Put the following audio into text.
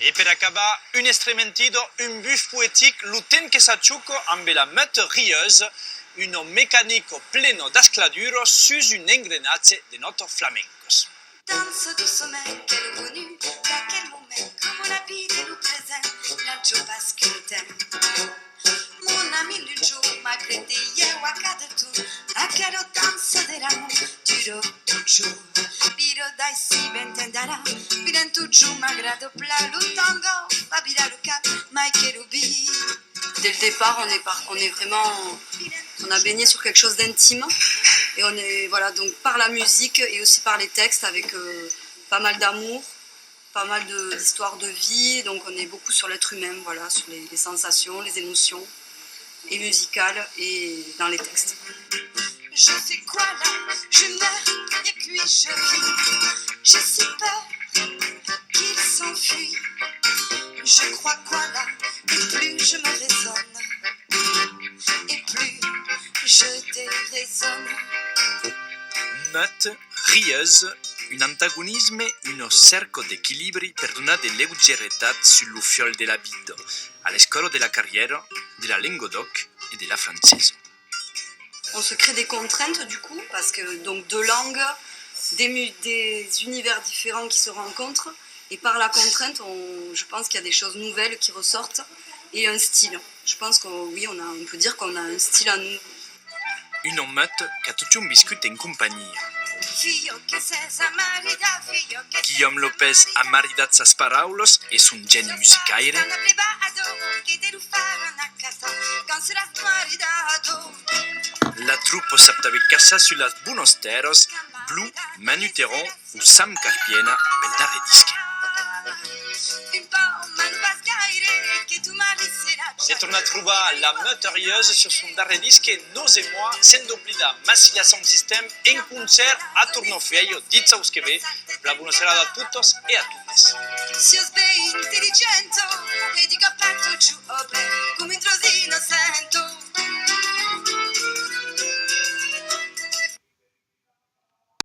E per acabar, un estrementido, un buff poétique, l'uten che s'acciucco amb la meute rieuse, un mécanico pleno d'ascladuro sus un engrenatge de notes flamencos. Danse doucement, quel venu, à quel moment, comme la vie nous présente, la joie parce que t'aimes. Mon ami le jour m'a créé hier ou à cada tour, à cada danse de l'amour, duro toujours. Biro dai si bentenderà, biren toujours m'agrado plat, le tango, babila le cap, mai kerubi. Dès le départ, on a baigné sur quelque chose d'intime et on est voilà donc par la musique et aussi par les textes avec pas mal d'amour, pas mal d'histoires de vie, donc on est beaucoup sur l'être humain, voilà, sur les sensations, les émotions et musicales et dans les textes. Je fais quoi là? Je meurs et puis je vis. J'ai si peur qu'il s'enfuit. Je crois quoi là? Et plus je me raisonne, et plus je déraisonne. Meute rieuse, un antagonisme, un cerco d'equilibri per donar de leggeretat sul fiol della vita, all'escoro della carriera, della Languedoc et de la francese. On se crée des contraintes du coup, parce que donc deux langues, des univers différents qui se rencontrent, et par la contrainte, je pense qu'il y a des choses nouvelles qui ressortent, et un style. Je pense qu'on peut dire qu'on a un style à nous. Une meute qu'a tutti un biscuit en compagnie. Guillaume Lopez a maridat sas paraules és un geni musicaire. La troupe s'aptava cassa su las buenos teros, Blue, Manu Teron ou Sam Carpiena pel darrer disque. Si torna a trobar la meute rieuse sur son darrer disque Nos et moi, sent oblida Massilia Sound System en concert a Tornofieio di Zauskeve. La buona serata a tutti e a tutte. Si os bei intelligente, e dico a patto giù,